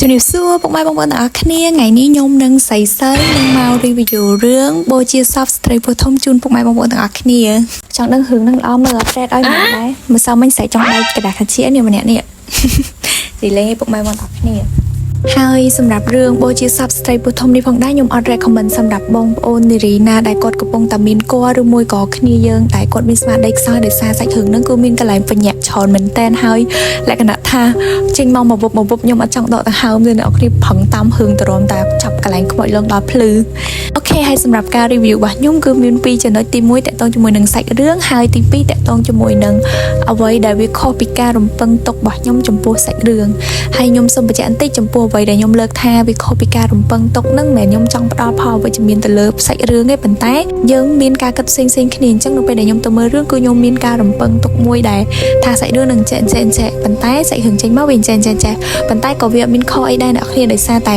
ជំរាបសួរពុកម៉ែបងប្អូនទាំងអស់គ្នាថ្ងៃនេះខ្ញុំនឹងសៃនឹងមក review រឿងបូជាសពស្ត្រីពុទ្ធមជូនពុកម៉ែបងប្អូនទាំងអស់គ្នាចង់ដឹងរឿងនឹងល្អមើលអត់ប្រែតឲ្យមកដែរមិនសមមិញស្រែកចង់ដៃกระดาษខាជានេះម្នាក់នេះទីលេងឲ្យពុកម៉ែបងប្អូនទាំងអស់គ្នាហើយសម្រាប់រឿងបូជាសពស្ត្រីពុទ្ធមនេះផងដែរខ្ញុំអត់ recommend សម្រាប់បងប្អូននារីណាដែលគាត់កំពុងតែមានគល់ឬមួយក៏គ្នាយើងតែគាត់មានស្មារតីខ្សោយដោយសារសាច់រឿងហ្នឹងគឺមានកន្លែងបញ្ញាក់ច្រើនមែនតែនហើយលក្ខណៈថាចេញមកមកពុបខ្ញុំអត់ចង់ដកដង្ហើមទេអ្នកនរគ្នាប្រឹងតាមរឿងទៅរំតែចាប់កន្លែងខ្មោចលងដល់ភ្លឺអូខេហើយសម្រាប់ការ review របស់ខ្ញុំគឺមាន2ចំណុចទី1តកតងជាមួយនឹងសាច់រឿងហើយទី2តកតងជាមួយនឹងអ្វីដែលវាខុសពីការរំពឹងទុករបស់ខ្ញុំចំពោះសាច់រឿងហើយខ្ញុំសូមបញ្ជាក់បន្តិចចំពោះអ្វីដែលខ្ញុំលើកថាវាខុសពីការរំពឹងទុកនឹងមិនមែនខ្ញុំចង់ផ្ដល់ផលវិជ្ជមានទៅលើសាច់រឿងទេប៉ុន្តែយើងមានការគិតផ្សេងគ្នាអញ្ចឹងនៅពេលដែលខ្ញុំទៅមើលរឿងគឺខ្ញុំមានការរំពឹងទុកមួយដែលថាសាច់រឿងនឹងចេះប៉ុន្តែសាច់រឿងចេញមកវាចេះប៉ុន្តែក៏វាអត់មានខុសអីដែរអ្នកគ្នាដោយសារត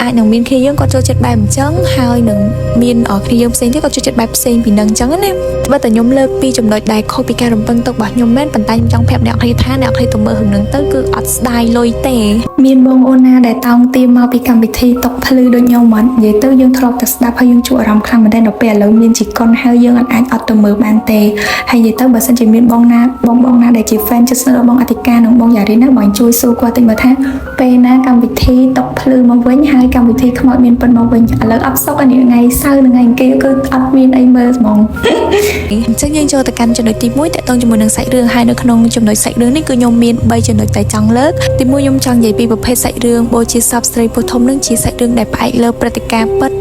ែអាចនឹងមានគ្នាយើងគាត់ចូលចិត្តបែបអញ្ចឹងហើយនឹងមានគ្នាយើងផ្សេងទៀតគាត់ចូលចិត្តបែបផ្សេងពីនឹងអញ្ចឹងណាបើតែខ្ញុំលើកពីចំណុចដែលខុសពីការរំពឹងទុករបស់ខ្ញុំមែនប៉ុន្តែខ្ញុំចង់ប្រាប់អ្នកគ្នាថាអ្នកគ្នាទៅមើលរឿងហ្នឹងទៅគឺអត់ស្ដាយលុយទេមានបងអូនណាដែលតោងទាមមកពីកម្មវិធីតុកភ្លឺដូចខ្ញុំអត់និយាយទៅយើងធ្លាប់តែស្ដាប់ហើយយើងជួបអារម្មណ៍ខ្លាំងមែនទែនដល់ពេលឥឡូវមានជីកុនហើយយើងអាចអត់ទៅមើលបានទេហើយនិយាយទៅបើសិនជាមានបងណាដែលជា fan ជិតស្និទ្ធរបស់បងអធិការនិងបងយ៉ារីណាបងជួយសួរគាត់តិចមើលថាពេលណាកម្មវិធីតុកភ្លឺមកវិញហើយកម្មវិធីខ្មោចមានប៉ុនមកវិញឥឡូវអត់សុកថ្ងៃសៅរ៍និងថ្ងៃអង្គារគឺអត់មានអីមើលហ្មងអញ្ចឹងយើងចូលទៅកាន់ចំណុចទី1តកតងជាមួយនឹងសាច់រឿងហើយនៅក្នុងចំណុចសាច់រឿងនេះគឺខ្ញុំមាន3ចំណុចតែចង់លើកទី1ខ្ញុំចង់និយាយពីប្រភេទសាច់រឿងបូជាសពស្ត្រីពុទ្ធមនឹងជាសាច់រឿងដែលផ្អែកលើព្រឹត្តិការណ៍ពិត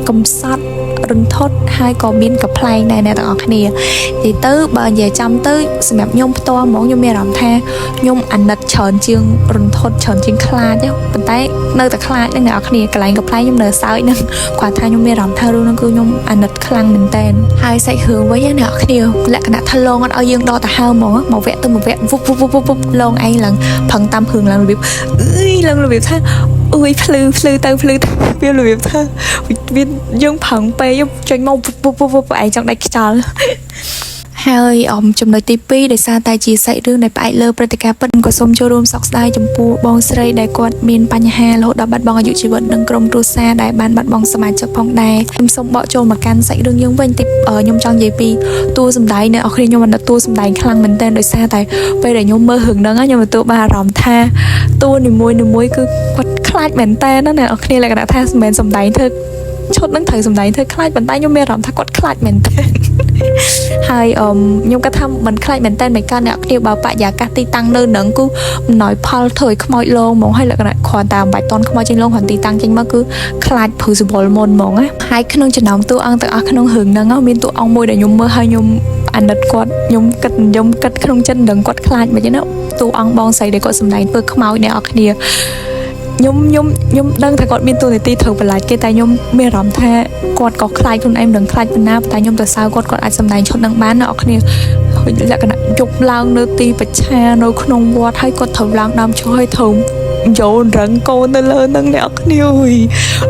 កំសត់រន្ធត់ហើយក៏មានកំ pl ែងដែរអ្នកទាំងអស់គ្នានិយាយទៅបើនិយាយចាំទៅសម្រាប់ខ្ញុំផ្ទាល់ហ្មងខ្ញុំមានអារម្មណ៍ថាខ្ញុំអាណិតច្រើនជាងរន្ធត់ច្រើនជាងខ្លាចប៉ុន្តែនៅតែខ្លាចនឹងអ្នកទាំងអស់គ្នាកន្លែងកំ pl ែងខ្ញុំនៅសើចនឹងគាត់ថាខ្ញុំមានអារម្មណ៍ថារឿងហ្នឹងគឺខ្ញុំអាណិតខ្លាំងមែនតើហើយសាច់រឿងវិញអ្នកទាំងអស់គ្នាលក្ខណៈថាលងអត់ឲ្យយើងដកទៅហើមហ្មងមកវគ្គទៅមកវគ្គវុបលងឯងឡើងផឹងតាមរឿងឡើងរបៀបឡើងរបៀបថាអុយភ្លឺទៅវារបៀបថាវាយើងផឹងពេកយើងចេញមកពុបឯងចង់ដាច់ខ្យល់ហើយចំណុចទី2ដោយសារតែជាសាច់រឿងដែលផ្អែកលើព្រឹត្តិការណ៍ពិតក៏សូមចូលរួមសោកស្ដាយចំពោះបងស្រីដែលគាត់មានបញ្ហារហូតដល់បាត់បង់អាយុជីវិតនិងក្រុមគ្រួសារដែលបានបាត់បង់សមាជិកផងដែរខ្ញុំសូមបកចូលមកកាន់សាច់រឿងយើងវិញតិចខ្ញុំចង់និយាយពីតួសម្ដែងអ្នកនរគ្នាខ្ញុំអាណិតតួសម្ដែងខ្លាំងមែនទែនដោយសារតែពេលដែលខ្ញុំមើលរឿងហ្នឹងខ្ញុំទទួលបានអារម្មណ៍ថាតួនីមួយគឺគាត់ខ្លាចមែនទែនណាអ្នកនរគ្នាលក្ខណៈថាមិនមែនសម្ដែងធ្វើឈុតនឹងត្រូវសម្ដែងធ្វើខ្លាចប៉ុន្តែខ្ញុំមានអារម្មណ៍ថាគាត់ខ្លាចមែនទែនហើយខ្ញុំគាត់ថាមិនខ្លាចមែនតើមិនកើតអ្នកគ្នាបើបរិយាកាសទីតាំងនៅនឹងគឺអំណោយផលធ្វើឲ្យខ្មោចលងហ្មងហើយលក្ខណៈគ្រាន់តែបាច់តន់ខ្មោចចេញលងគ្រាន់ទីតាំងចេញមកគឺខ្លាចព្រឺសវល់មុនហ្មងណាហើយក្នុងចំណោមតួអង្គទាំងអស់ក្នុងរឿងហ្នឹងមានតួអង្គមួយដែលខ្ញុំមើលហើយខ្ញុំអាណិតគាត់ខ្ញុំគិតក្នុងចិត្តដឹងគាត់ខ្លាចមិនចឹងណាតួអង្គបងស្រីដែលគាត់សម្ដែងធ្វើខ្មោចអ្នកនរគ្នាខ្ញុំដឹងថាគាត់មានតួនាទីត្រូវបន្លាចគេតែខ្ញុំមានអារម្មណ៍ថាគាត់ក៏ខ្លាចខ្លួនឯងមិនដឹងខ្លាចប៉ុណ្ណាតែខ្ញុំទៅសើគាត់អាចសម្ដែងឈុតនឹងបានអ្នកនរគ្នាលក្ខណៈយប់ឡើងនៅទីប្រឆានៅក្នុងវត្តហើយគាត់ត្រូវឡើងដើមឈរឲ្យត្រូវយករឹងកូនទៅលើនឹងអ្នកនរគ្ន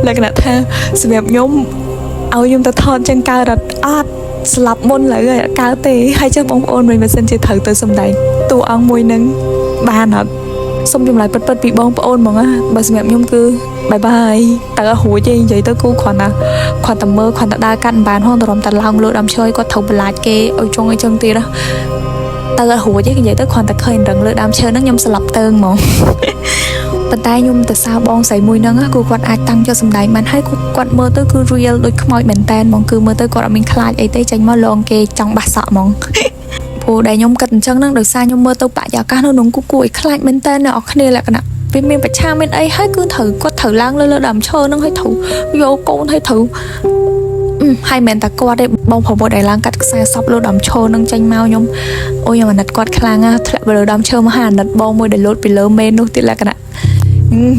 ាលក្ខណៈថាសម្រាប់ខ្ញុំឲ្យខ្ញុំទៅថតចឹងកើតអត់ស្លាប់មុនឡើយកើតទេហើយចឹងបងប្អូនមិនសិនជាត្រូវទៅសម្ដែងតួអង្គមួយនឹងបានអត់សូមចម្លើយពិតពីបងប្អូនហ្មងណាបើសម្រាប់ខ្ញុំគឺបាយតើរួចទេនិយាយទៅគូគ្រាន់តែមើលគ្រាន់តែដើរកាត់បានហងតរំតែឡើងលើដើមឈើគាត់ត្រូវបន្លាចគេឲ្យចង់អីចឹងទៀតតើរួចទេនិយាយទៅគ្រាន់តែឃើញរឹងលើដើមឈើហ្នឹងខ្ញុំស្លាប់ទៅហ្មងប៉ុន្តែខ្ញុំទៅសើបងស្រីមួយហ្នឹងគឺគាត់អាចតាំងយកសម្ដែងបានហើយគាត់មើលទៅគឺ real ដូចខ្មោចមែនតែនហ្មងគឺមើលទៅគាត់អត់មានខ្លាចអីទេចេញមកលងគេចង់បាសសក់ហ្មងព្រោះដែលខ្ញុំគិតអញ្ចឹងហ្នឹងដោយសារខ្ញុំមើលទៅបរិយាកាសនៅក្នុងគួរឲ្យខ្លាចមែនតើអ្នកនរគ្នាលក្ខណៈវាមានប្រឆាំងមានអីហើយគឺគាត់ត្រូវឡើងលើដើមឈើហ្នឹងហើយត្រូវយកកូនហើយត្រូវហើយមិនតែគាត់ទេបងប្រុសដែលឡើងកាត់ខ្សែសពលើដើមឈើហ្នឹងចេញមកខ្ញុំអាណិតគាត់ខ្លាំងណាស់ធ្លាក់លើដើមឈើមកហើយអាណិតបងមួយដែលលោតពីលើមេននោះទៀតលក្ខណៈ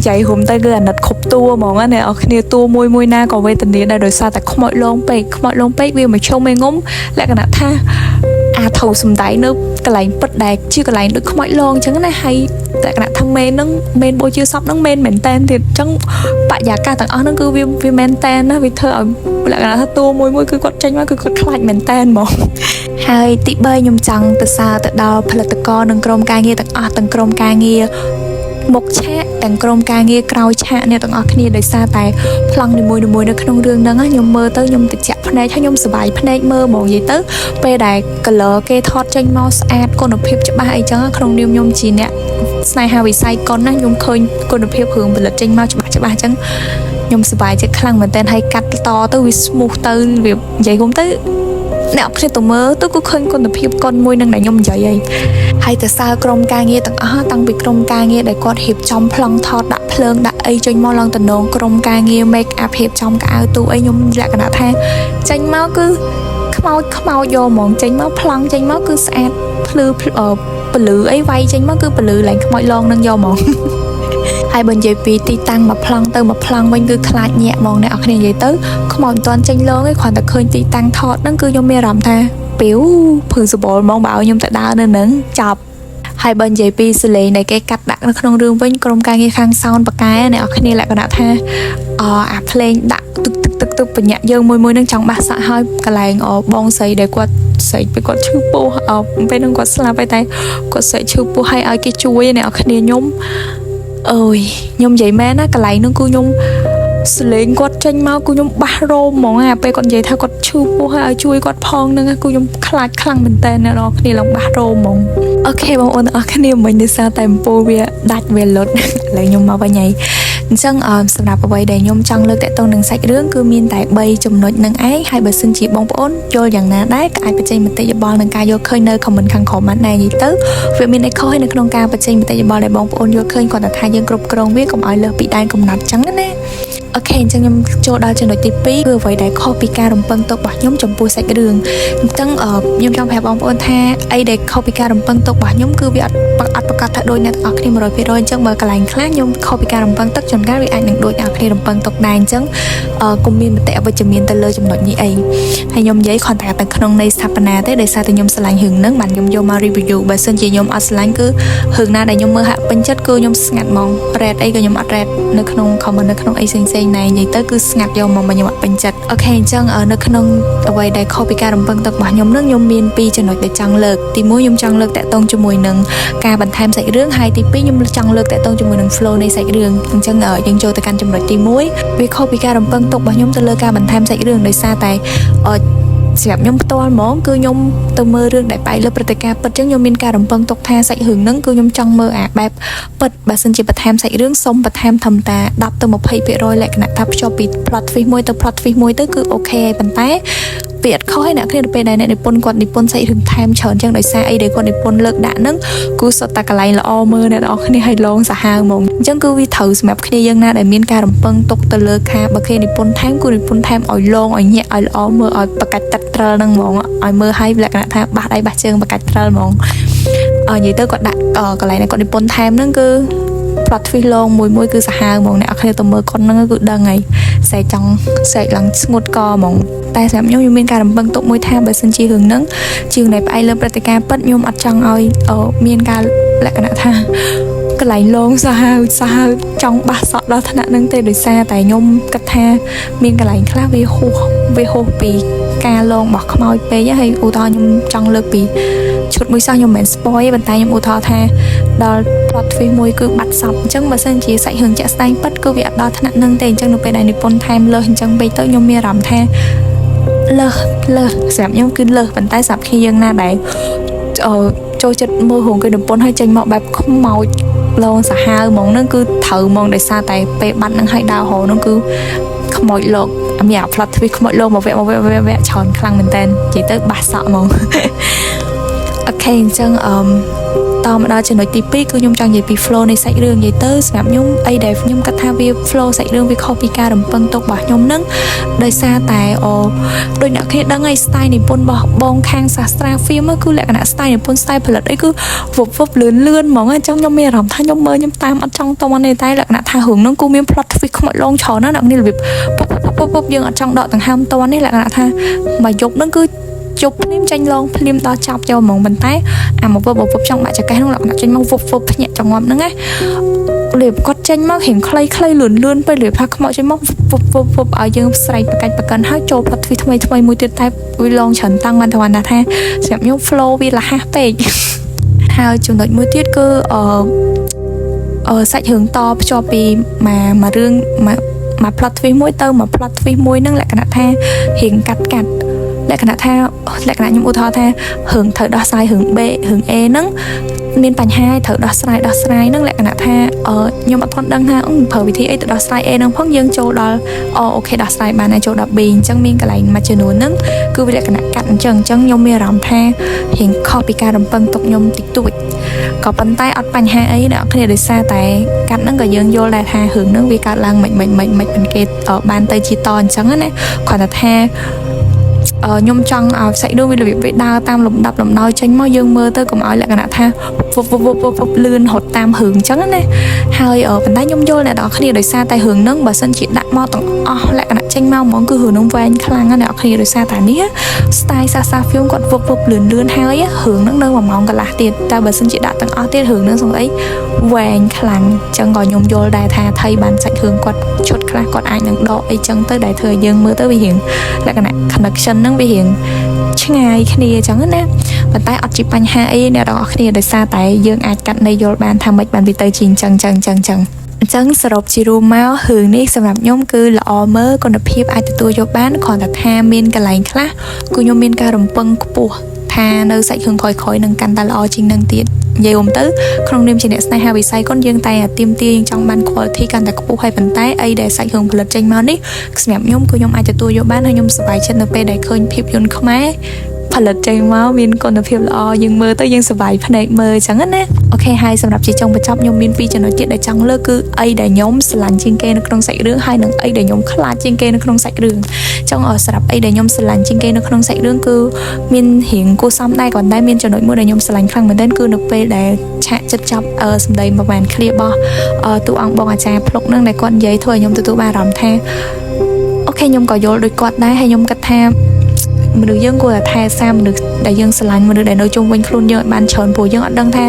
ចៃហុំទៅគឺអាណិតគ្រប់តួហ្មងណាអ្នកនរគ្នាតួមួយណាក៏វេទនាដែរដោយសារតែខ្មោចលងពេកវាមកឈុំឯងុំលក្ខណៈថាត្រូវសំដែងនៅកន្លែងពិតដែលជាកន្លែងដូចខ្មោចលងអញ្ចឹងណាហើយលក្ខណៈថាមេនហ្នឹងមេនបូជាសពហ្នឹងមេនមែនតែនទៀតអញ្ចឹងបរិយាកាសទាំងអស់ហ្នឹងគឺវាមែនតែនណាវាធ្វើឲ្យលក្ខណៈថាតួមួយគឺគាត់ចេញមកគឺគាត់ខ្លាចមែនតែនហ្មងហើយទី3ខ្ញុំចង់ទៅសើទៅដល់ផលិតករនិងក្រុមការងារទាំងអស់ទាំងក្រុមការងារ មុខឆាកទាំងក្រុមការងារក្រោយឆាកអ្នកទាំងអស់គ្នាដោយសារតែប្លង់នីមួយៗនៅក្នុងរឿងហ្នឹងខ្ញុំមើលទៅខ្ញុំតិចភ្នែកហើយខ្ញុំសប្បាយភ្នែកមើលហ្មងនិយាយទៅពេលដែល color គេថតចេញមកស្អាតគុណភាពច្បាស់អីចឹងក្នុងនាមខ្ញុំជាអ្នកស្នេហាវិស័យកុនណាខ្ញុំឃើញគុណភាពរឿងផលិតចេញមកច្បាស់អញ្ចឹងខ្ញុំសប្បាយចិត្តខ្លាំងមែនតើហើយកាត់តទៅវា smooth ទៅវានិយាយខ្ញុំទៅអ្នកគ្នាទៅមើលទៅគឺឃើញគុណភាពកុនមួយនឹងដែលខ្ញុំនិយាយហើយទៅសើក្រុមការងារទាំងអស់តាំងពីក្រុមការងារដែលគាត់រៀបចំប្លង់ថតដាក់ភ្លើងដាក់អីចេញមកឡើងតំណងក្រុមការងារ make up រៀបចំកៅអៅទូអីខ្ញុំលក្ខណៈថាចេញមកគឺខ្មោចយកហ្មងចេញមកប្លង់ចេញមកគឺស្អាតភ្លឺពលឺអីវាយចេញមកគឺពលឺឡើងខ្មោចឡងនឹងយកហ្មងហើយបើនិយាយពីទីតាំងមកប្លង់ទៅមកប្លង់វិញគឺខ្លាចញាក់ហ្មងអ្នកនរគ្នានិយាយទៅខ្មោចមិនទាន់ចេញឡងទេគ្រាន់តែឃើញទីតាំងថតហ្នឹងគឺខ្ញុំមានអារម្មណ៍ថាពីវភឺសបលហ្មងបើឲ្យខ្ញុំទៅដើរនៅហ្នឹងចាប់ហើយបើនិយាយពីសលេងដែលគេកាត់ដាក់នៅក្នុងរឿងវិញក្រុមការងារខាងសោនបកែអ្នកនរគ្នាលក្ខណៈថាអាភ្លេងដាក់ទឹកបញ្ញាក់យើងមួយនឹងចង់បាសសាក់ហើយកន្លែងបងស្រីដែលគាត់ស្រីពេលគាត់ឈឺពោះពេលហ្នឹងគាត់ស្លាប់ហើយតែគាត់ស្រីឈឺពោះហើយឲ្យគេជួយអ្នកនរគ្នាខ្ញុំអើយខ្ញុំនិយាយមែនណាកន្លែងហ្នឹងគឺខ្ញុំសលេងគាត់ចេញមកគឺខ្ញុំបាសរោមហ្មងពេលគាត់និយាយថាគាត់ឈឺពោះហើយឲ្យជួយគាត់ផងហ្នឹងគឺខ្ញុំខ្លាចខ្លាំងមែនតើអ្នកនរគ្នាឡើងបាសរោមហ្មងអូខេបងប្អូនទាំងអស់គ្នាមិញដោយសារតែអំពូលវាដាច់វាលុតឥឡូវខ្ញុំមកវិញហើយអញ្ចឹងសម្រាប់អ្វីដែលខ្ញុំចង់លើកតាក់ទងនឹងសាច់រឿងគឺមានតែ3ចំណុចនឹងឯងហើយបើសិនជាបងប្អូនយល់យ៉ាងណាដែរក៏អាចបញ្ចេញមតិយោបល់នឹងការយល់ឃើញនៅ comment ខាងក្រោមបានដែរនិយាយទៅវាមានអីខុសហើយនៅក្នុងការបញ្ចេញមតិយោបល់ដែលបងប្អូនយល់ឃើញគាត់ថាយើងគ្រប់គ្រងវាកុំឲ្យលើសពីដែនកំណត់អញ្ចឹងណាអូខេអញ្ចឹងខ្ញុំចូលដល់ចំណុចទី2គឺអ្វីដែលខុសពីការរំពឹងទុករបស់ខ្ញុំចំពោះសាច់រឿងអញ្ចឹងខ្ញុំចង់ប្រាប់បងប្អូនថាអីដែលខុសពីការរំពឹងទុករបស់ខ្ញុំគឺវាអត់ប្រកាសថាដូចអ្នកទាំងអស់គ្នា 100% អញ្ចឹងបើកន្លែងខ្លះខ្ញុំខុសពីការរំពឹងទុកជួនកាលវាអាចនឹងដូចអ្នកគ្នារំពឹងទុកដែរអញ្ចឹងកុំមានមតិអវិជ្ជមានទៅលើចំណុចនេះអីហើយខ្ញុំនិយាយគ្រាន់តែក្នុងន័យស្ថាបនាទេដោយសារតែខ្ញុំស្រឡាញ់រឿងហ្នឹងបានខ្ញុំយកមក review បើសិនជាខ្ញុំអត់ស្រឡាញ់គឺរឿងណាដែលខ្ញុំមើលហាក់ពេញចិត្តគឺខ្ញុំស្ងាត់ហ្មង rate អីក៏ខ្ញុំអត់ rate នៅក្នុង comment នៅក្នុងអីផ្សេងៗដែរនិយាយទៅគឺស្ងាត់យកមកខ្ញុំអត់ពេញចិត្តអូខេអញ្ចឹងនៅក្នុងអ្វីដែលខុសពីការរំពឹងទុករបស់ខ្ញុំនឹងខ្ញុំមាន2ចំណុចដែលចង់លើកទី1ខ្ញុំចង់លើកតាក់ទងជាមួយនឹងការបន្ថែមសាច់រឿងហើយទី2ខ្ញុំចង់លើកតាក់ទងជាមួយនឹង flow នៃសាច់រឿងអញ្ចឹងយើងចូលទៅកាន់ចំណុចទី1វាខុសពីការរំពឹងទុករបស់ខ្ញុំទៅលើការបន្ថែមសាច់រឿងដោយសារតែសម្រាប់ខ្ញុំផ្ទាល់ហ្មងគឺខ្ញុំទៅមើលរឿងដែលបែបលើព្រឹត្តិការណ៍ពិតអញ្ចឹងខ្ញុំមានការរំពឹងទុកថាសាច់រឿងហ្នឹងគឺខ្ញុំចង់មើលបែបពិតបើសិនជាបន្ថែមសាច់រឿងសូមបន្ថែមធម្មតា10ទៅ20% លក្ខណៈថាភ្ជាប់ពី plot twist មួយទៅ plot twist មួយទៅគឺអូខេហើយប៉ុន្តែវាអត់ខុសឯអ្នកគ្នាទៅពេលដែលអ្នកនិពន្ធគាត់និពន្ធសាច់រឿងថែមច្រើនចឹងដោយសារអីដែលគាត់និពន្ធលើកដាក់ហ្នឹងគឺសុទ្ធតែកន្លែងល្អមើលអ្នកនរគ្នាឲ្យឡងសាហាវហ្មងអញ្ចឹងគឺវាត្រូវសម្រាប់គ្នាយើងណាដែលមានការរំពឹងទុកទៅលើខាបើគេនិពន្ធថែមគឺនិពន្ធថែមឲ្យឡងឲ្យញាក់ឲ្យល្អមើលឲ្យបកាច់ទឹកត្រិលហ្នឹងហ្មងឲ្យមើលឲ្យលក្ខណៈថាបាសដៃបាសជើងបកាច់ត្រិលហ្មងនិយាយទៅគាត់ដាក់កន្លែងដែលគាត់និពន្ធថែមហ្នឹងគឺ plot twist ឡងមួយគឺសាហាវហ្មងអ្នកនរគ្នាទៅមើលគាត់ហ្នឹងគឺដឹងហើយស្រែកឡើងស្ងួតកហ្មងតែសម្រាប់ខ្ញុំមានការរំពឹងទុកមួយថាបើសិនជារឿងហ្នឹងជាងដែលផ្អែកលើព្រឹត្តិការណ៍ពិតខ្ញុំអត់ចង់ឲ្យមានការលក្ខណៈថាកន្លែងឡងសាហាវចង់បាសសក់ដល់ថ្នាក់ហ្នឹងទេដោយសារតែខ្ញុំគិតថាមានកន្លែងខ្លះវាហួសពីការឡងរបស់ខ្មោចពេកហើយឧទាហរណ៍ខ្ញុំចង់លើកពីឈុតមួយសោះខ្ញុំមិនមែន spoil ទេប៉ុន្តែខ្ញុំឧទាហរណ៍ថាដល់ plot twist មួយគឺបាត់សពអញ្ចឹងបើសិនជាសាច់រឿងជាក់ស្ដែងពិតគឺវាអត់ដល់ថ្នាក់ហ្នឹងទេអញ្ចឹងនៅពេលដែលនិពន្ធថែមលើសអញ្ចឹងពេកទៅខ្ញុំមានអារម្មណ៍ថាលើសសម្រាប់ខ្ញុំគឺលើសប៉ុន្តែសម្រាប់គ្នាយើងណាដែលចូលចិត្តមើលរឿងគេនិពន្ធឲ្យចេញមកបែបខ្មោចឡងសាហាវហ្មងហ្នឹងគឺត្រូវហ្មងដោយសារតែពេលបាត់ហ្នឹងឲ្យដើរហោហ្នឹងគឺខ្មោចលោកមានអា plot twist ខ្មោចលោកមកវគ្គច្រើនខ្លាំងមែនតើនិយាយទៅបាសសក់ហ្មងអូខេអញ្ចឹងតមកដល់ចំណុចទី2គឺខ្ញុំចង់និយាយពី flow នៃសាច់រឿងនិយាយទៅសម្រាប់ខ្ញុំអីដែលខ្ញុំគិតថាវា flow សាច់រឿងវាខុសពីការរំពឹងទុករបស់ខ្ញុំនឹងដោយសារតែដូចអ្នកគ្នាដឹងហើយ style និពន្ធរបស់បងខាងសាស្ត្រា film គឺលក្ខណៈ style និពន្ធ style ផលិតអីគឺវឹបលឿនហ្មងអញ្ចឹងខ្ញុំមានអារម្មណ៍ថាខ្ញុំមើលខ្ញុំតាមអត់ចង់តន់ទេតែលក្ខណៈថារឿងហ្នឹងគឺមាន plot twist ខ្មោចឡងច្រើនណាស់អ្នកគ្នារបៀបពុបយើងអត់ចង់ដកដង្ហើមតន់ទេលក្ខណៈថាមួយយប់ហ្នឹងគឺជប់ភ្លាមចាញ់ឡងភ្លាមដល់ចាប់ចូលហ្មងប៉ុន្តែអាមកវឹបចង់បាក់ចកេះហ្នឹងលក្ខណៈចេញមកវឹបភ្ញាក់ចង្អប់ហ្នឹងណាលៀបគាត់ចេញមករៀងខ្លីលឿនពេលលៀបថាខ្មោចចេញមកវឹបឲ្យយើងស្រែកប្រកាន់ហើយចូល plot twist ថ្មីមួយទៀតតែវាឡងច្រើនតាំងបានថាសម្រាប់ខ្ញុំ flow វាលះពេកហើយចំណុចមួយទៀតគឺ សាច់រឿងតភ្ជាប់ពីមករឿងមក plot twist មួយទៅមក plot twist មួយហ្នឹងលក្ខណៈថារៀងកាត់លក្ខណៈខ្ញុំឧទាហរណ៍ថារឿងត្រូវដោះស្រាយរឿង B រឿង A ហ្នឹងមានបញ្ហាត្រូវដោះស្រាយហ្នឹងលក្ខណៈថាខ្ញុំអត់ទាន់ដឹងថាប្រើវិធីអីទៅដោះស្រាយ A ហ្នឹងផងយើងចូលដល់អូខេដោះស្រាយបានហើយចូលដល់ B អញ្ចឹងមានកន្លែងមួយចំនួនហ្នឹងគឺវាលក្ខណៈកាត់អញ្ចឹងខ្ញុំមានអារម្មណ៍ថារៀងខុសពីការរំពឹងទុកខ្ញុំតិចតួចក៏ប៉ុន្តែអត់បញ្ហាអីអ្នកគ្នាដោយសារតែកាត់ហ្នឹងក៏យើងយល់ដែរថារឿងហ្នឹងវាកើតឡើងមិនមិនគេបានទៅជាតអញ្ចឹងណាគាត់ថាខ្ញុំចង់ឲ្យសាច់រឿងវារបៀបវាដើរតាមលំដាប់លំដោយចេញមកយើងមើលទៅកុំឲ្យលក្ខណៈថាលឿនរត់តាមរឿងអញ្ចឹងណាហើយប៉ុន្តែខ្ញុំយល់អ្នកនរគ្នាដោយសារតែរឿងហ្នឹងបើសិនជាដាក់មកទាំងអស់លក្ខណៈចេញមកហ្មងគឺរឿងហ្នឹងវែងខ្លាំងណាស់អ្នកនរគ្នាដោយសារតែនេះ style សា film គាត់លឿនហើយរឿងហ្នឹងនៅ1ម៉ោងកន្លះទៀតតែបើសិនជាដាក់ទាំងអស់ទៀតរឿងហ្នឹងសំអីវែងខ្លាំងអញ្ចឹងក៏ខ្ញុំយល់ដែរថាថៃបានសាច់រឿងគាត់ឈុតខ្លះគាត់អាចនឹងដកអីចឹងទៅដែលធ្វើឲ្យយើងមើលទៅវារៀងលក្ខណៈ connection ហ្នឹងវារៀងឆ្ងាយគ្នាអញ្ចឹងណាប៉ុន្តែអត់ជាបញ្ហាអីអ្នកនរគ្នាដោយសារតែយើងអាចកាត់ន័យយល់បានថាម៉េចបានវាទៅជាអញ្ចឹងអញ្ចឹងសរុបជារួមមករឿងនេះសម្រាប់ខ្ញុំគឺល្អមើលគុណភាពអាចទទួលយកបានគ្រាន់តែថាមានកន្លែងខ្លះគឺខ្ញុំមានការរំពឹងខ្ពស់ថានៅសាច់រឿងក្រោយៗនឹងកាន់តែល្អជាងនឹងទៀតនិយាយទៅក្នុងនាមជាអ្នកស្នេហាវិស័យកូនយើងតែទាមទារយើងចង់បាន quality កាន់តែខ្ពស់ហើយប៉ុន្តែអីដែលសាច់រឿងផលិតចេញមកនេះសម្រាប់ខ្ញុំគឺខ្ញុំអាចទទួលយកបានហើយខ្ញុំសប្បាយចិត្តនៅពេលដែលឃើញភាពយន្តខ្មែរផលិតចេញមកមានគុណភាពល្អយើងមើលទៅយើងសប្បាយភ្នែកមើលអញ្ចឹងណាអូខេហើយសម្រាប់ជាចុងបញ្ចប់ខ្ញុំមាន2ចំណុចទៀតដែលចង់លើកគឺអីដែលខ្ញុំស្រឡាញ់ជាងគេនៅក្នុងសាច់រឿងហើយនិងអីដែលខ្ញុំខ្លាចជាងគេនៅក្នុងសាច់រឿងចង់សម្រាប់អីដែលខ្ញុំស្រឡាញ់ជាងគេនៅក្នុងសាច់រឿងគឺមានរៀងគួរសមដែរក៏តែមានចំណុចមួយដែលខ្ញុំស្រឡាញ់ខ្លាំងមែនទែនគឺនៅពេលដែលឆាកចិត្តចប់សម្ដីប្រហែលឃ្លៀបរបស់តួអង្គបងអាចារ្យភ្លុកហ្នឹងដែលគាត់និយាយធ្វើឲ្យខ្ញុំទទួលបានអារម្មណ៍ថាអូខេខ្ញុំក៏យល់ដូចគាត់ដែរហើយខ្ញុំគិតថាមនុស្សយើងគួរតែថែសារមនុស្សដែលយើងស្រឡាញ់មនុស្សដែលនៅជុំវិញខ្លួនយើងឲ្យបានច្រើនព្រោះយើងអត់ដឹងថ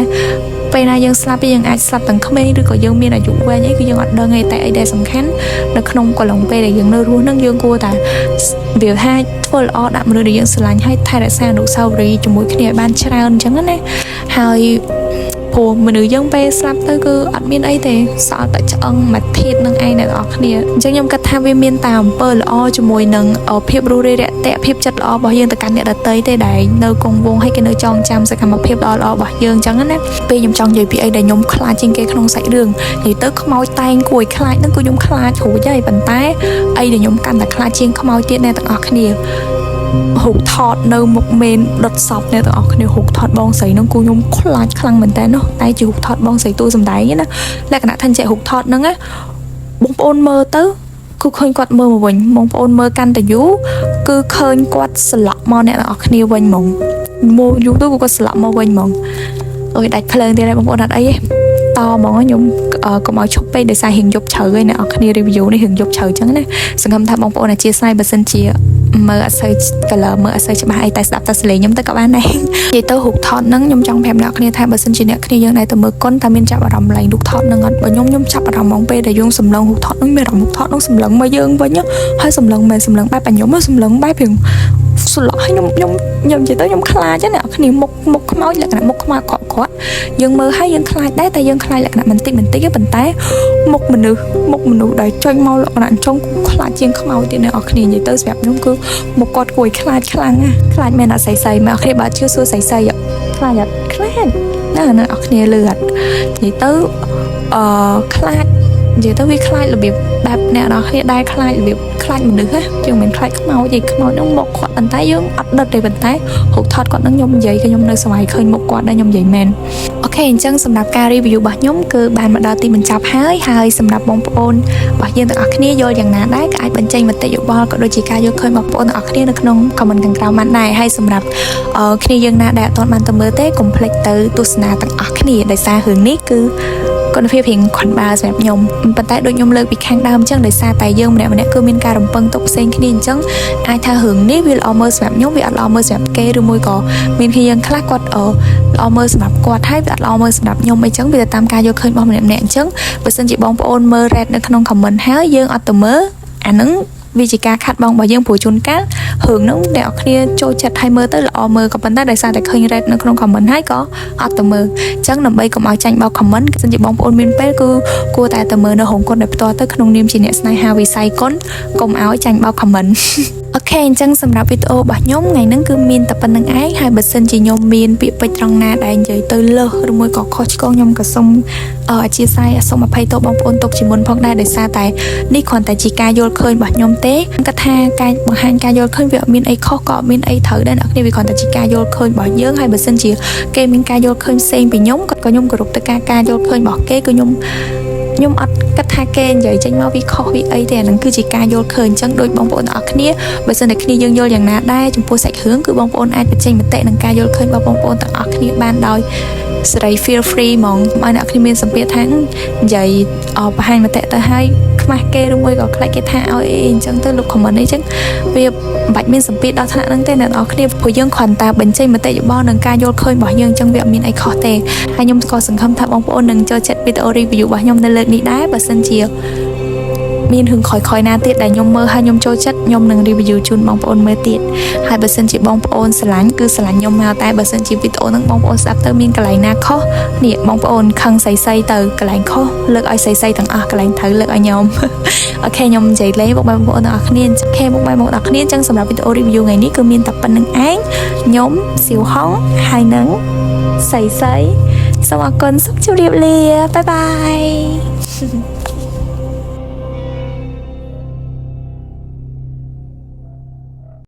ាពេលណាយើងស្លាប់យើងអាចស្លាប់ទាំងក្មេងឬក៏យើងមានអាយុវែងអីគឺយើងអត់ដឹងទេតែអីដែលសំខាន់នៅក្នុងកន្លងពេលដែលយើងនៅរស់នឹងយើងគួរតែវាថាធ្វើល្អដាក់មនុស្សដែលយើងស្រឡាញ់ឲ្យថែរក្សាអនុស្សាវរីយ៍ជាមួយគ្នាឲ្យបានច្រើនអញ្ចឹងណាហើយព្រោះមនុស្សយើងពេលស្លាប់ទៅគឺអត់មានអីទេសល់តែឆ្អឹងមួយធាតុនឹងឯងអ្នកនរគ្នាអញ្ចឹងខ្ញុំគិតថាវាមានតែអំពើល្អជាមួយនឹងភាពរួសរាយរាក់ទាក់ភាពចិត្តល្អរបស់យើងទៅកាន់អ្នកដទៃទេដែលនៅគង់វង្សហើយគេនៅចងចាំសកម្មភាពល្អរបស់យើងអញ្ចឹងណាពេលខ្ញុំចង់និយាយពីអីដែលខ្ញុំខ្លាចជាងគេក្នុងសាច់រឿងនិយាយទៅខ្មោចតែងគួរឲ្យខ្លាចហ្នឹងគឺខ្ញុំខ្លាចរួចហើយប៉ុន្តែអីដែលខ្ញុំកាន់តែខ្លាចជាងខ្មោចទៀតអ្នកទាំងអស់គ្នាហូបថតនៅមុខមេនដុតសពអ្នកទាំងអស់គ្នាហូបថតបងស្រីហ្នឹងគូខ្ញុំខ្លាចខ្លាំងមែនតើនោះតែជាហូបថតបងស្រីតួសម្ដែងណាលក្ខណៈថាចេះហូបថតហ្នឹងណាបងប្អូនមើលទៅគឺឃើញគាត់មើលមកវិញបងប្អូនមើលកាន់តែយូរគឺឃើញគាត់ស្លាក់មកអ្នកទាំងអស់គ្នាវិញហ្មងមកយូរទៅគាត់ស្លាក់មកវិញហ្មងអើយដាច់ភ្លើងទៀតហើយបងប្អូនអត់អីទេតហ្មងខ្ញុំកុំឲ្យឈប់ពេកដោយសាររៀងយប់ជ្រៅហើយអ្នកនរគ្នា review នេះរៀងយប់ជ្រៅអញ្ចឹងណាសង្ឃឹមថាបងប្អូនអធិស្ឋានបើសិនជាមើលអត់សូវ color មើលអត់សូវច្បាស់អីតែស្ដាប់តែសលេងខ្ញុំទៅក៏បានដែរនិយាយទៅរូបថតហ្នឹងខ្ញុំចង់ប្រាប់អ្នកគ្នាថាបើសិនជាអ្នកគ្នាយើងដែរទៅមើលកុនថាមានចាប់អារម្មណ៍ឡើងរូបថតហ្នឹងអត់បើខ្ញុំចាប់អារម្មណ៍ហ្មងពេលដែលយើងសម្លឹងរូបថតហ្នឹងមានអារម្មណ៍រូបថតហ្នឹងសម្លឹងមកយើងវិញហើយសម្លឹងមែនសម្លឹងបែបខ្ញុំសម្លឹងបែបរៀងស្លក់ហើយខ្ញុំនិយាយទៅខ្ញុំខ្លាចណាអ្នកគ្នាមុខខ្មោចលក្ខណៈមុខខ្មៅគាត់យើងមើលហើយយើងខ្លាចដែរតែយើងខ្លាចលក្ខណៈបន្តិចទេប៉ុន្តែមុខមនុស្សដែលចេញមកលក្ខណៈចង់ខ្លាចជាងខ្មោចទៀតអ្នកគ្នានិយាយទៅសម្រាប់ខ្ញុំគឺមុខគាត់គួរឲ្យខ្លាចខ្លាំងណាខ្លាចមែនអត់ស្អីអ្នកគ្នាបើជឿសួរស្អីខ្លាចអត់ខ្លាចណាអ្នកគ្នាលឺអត់និយាយទៅខ្លាចនិយាយទៅវាខ្លាចរបៀបបែបអ្នកនរគ្នាដែរខ្លាចរបៀបខ្លាចមនុស្សយើងមិនខ្លាចខ្មោចទេខ្មោចហ្នឹងមកគាត់ប៉ុន្តែយើងអត់ដិតទេប៉ុន្តែរូបថតគាត់ហ្នឹងខ្ញុំនិយាយក៏ខ្ញុំនៅស្វ័យឃើញមុខគាត់ដែរខ្ញុំនិយាយមែនអូខេអញ្ចឹងសម្រាប់ការ review របស់ខ្ញុំគឺបានមកដល់ទីបញ្ចប់ហើយសម្រាប់បងប្អូនរបស់យើងទាំងអស់គ្នាយល់យ៉ាងណាដែរក៏អាចបញ្ចេញមតិយោបល់ក៏ដូចជាការយល់ឃើញរបស់បងប្អូនទាំងអស់គ្នានៅក្នុង comment ខាងក្រោមបានដែរហើយសម្រាប់គ្នាយើងណាដែលអត់ទាន់បានទៅមើលទេកុំភ្លេចទៅទស្សនាទាំងអស់គ្នាដោយសាររឿងនេះគឺគុណភាពរៀងខុនបាល់សម្រាប់ខ្ញុំប៉ុន្តែដូចខ្ញុំលើកពីខាងដើមអញ្ចឹងដោយសារតែយើងម្នាក់គឺមានការរំពឹងទុកផ្សេងគ្នាអញ្ចឹងអាចថារឿងនេះវាល្អមើលសម្រាប់ខ្ញុំវាអត់ល្អមើលសម្រាប់គេឬមួយក៏មានគ្នាយើងខ្លះគាត់ល្អមើលសម្រាប់គាត់ហើយវាអត់ល្អមើលសម្រាប់ខ្ញុំអីចឹងវាទៅតាមការយកឃើញរបស់ម្នាក់អញ្ចឹងបើសិនជាបងប្អូនមើល rate នៅក្នុង comment ហើយយើងអត់ទៅមើលអាហ្នឹង វាជាការខាត់បងរបស់យើងព្រោះជួនកាលរឿងហ្នឹងអ្នកគ្នាចូលចិត្តឲ្យមើលទៅល្អមើលក៏ប៉ុន្តែដោយសារតែឃើញ rate នៅក្នុង comment ហើយក៏អត់ទៅមើលអញ្ចឹងដើម្បីកុំឲ្យចាញ់បោក comment សិនជាបងប្អូនមានពេលគឺគួរតែទៅមើលនៅរោងកុនដោយផ្ទាល់ទៅក្នុងនាមជាអ្នកស្នេហាវិស័យកុនកុំឲ្យចាញ់បោក comment អូខេអញ្ចឹងសម្រាប់វីដេអូរបស់ខ្ញុំថ្ងៃហ្នឹងគឺមានតែប៉ុណ្្នឹងឯងហើយបើសិនជាខ្ញុំមានពាក្យពេចន៍ត្រង់ណាដែលនិយាយទៅលើសឬមួយក៏ខុសឆ្គងខ្ញុំក៏សូមអធិស្ឋានសូមអភ័យទោសបងប្អូនទុកជាមុនផងដែរដោយសារតែនេះគ្រាន់តែជាការយល់ឃើញរបស់ខ្ញុំទេគាត់ថាការបង្ហាញការយល់ឃើញវាអត់មានអីខុសក៏អត់មានអីត្រូវដែរអ្នកគ្នាវាគ្រាន់តែជាការយល់ឃើញរបស់យើងហើយបើសិនជាគេមានការយល់ឃើញផ្សេងពីខ្ញុំក៏ខ្ញុំគោរពទៅការយល់ឃើញរបស់គេគឺខ្ញុំអត់គិតថាគេនិយាយចេញមកវាខុសវាអីទេអាហ្នឹងគឺជាការយល់ឃើញអញ្ចឹងដូចបងប្អូនទាំងអស់គ្នាបើសិនតែគ្នាយើងយល់យ៉ាងណាដែរចំពោះសាច់រឿងគឺបងប្អូនអាចបញ្ចេញមតិនឹងការយល់ឃើញរបស់បងប្អូនទាំងអស់គ្នាបានដោយសេរី feel free ហ្មងឲ្យអ្នកគ្នាមានសម្ពាធថានិយាយបង្ហាញមតិទៅឲ្យខ្មាស់គេឬមួយក៏ខ្លាចគេថាឲ្យអីអញ្ចឹងទៅលុប comment អីអញ្ចឹងវាមិនបាច់មានសម្ពាធដល់ថ្នាក់ហ្នឹងទេអ្នកនរគ្នាព្រោះយើងគ្រាន់តែបញ្ចេញមតិយោបល់នឹងការយល់ឃើញរបស់យើងអញ្ចឹងវាអត់មានអីខុសទេហើយខ្ញុំក៏សង្ឃឹមថាបងប្អូននឹងចូលចិត្តវីដេអូ review របស់ខ្ញុំនៅលើកនេះដែរបើសិនជាមានរឿងក្រោយៗណាទៀតដែលខ្ញុំមើលហើយខ្ញុំចូលចិត្តខ្ញុំនឹង review ជូនបងប្អូនមើលទៀតហើយបើសិនជាបងប្អូនស្រឡាញ់គឺស្រឡាញ់ខ្ញុំមកតែបើសិនជាវីដេអូហ្នឹងបងប្អូនស្ដាប់ទៅមានកន្លែងណាខុសនេះបងប្អូនខឹងសៃទៅកន្លែងខុសលើកឲ្យសៃទាំងអស់កន្លែងត្រូវលើកឲ្យខ្ញុំអូខេខ្ញុំនិយាយលេងបងប្អូនទាំងអស់គ្នាអូខេបងប្អូនទាំងអស់គ្នាអញ្ចឹងសម្រាប់វីដេអូ review ថ្ងៃនេះគឺមានតែប៉ុណ្្នឹងឯងខ្ញុំសៀវហុងហើយនឹងសៃសូមអរគុណសូមជម្រាបលាបាយបាយ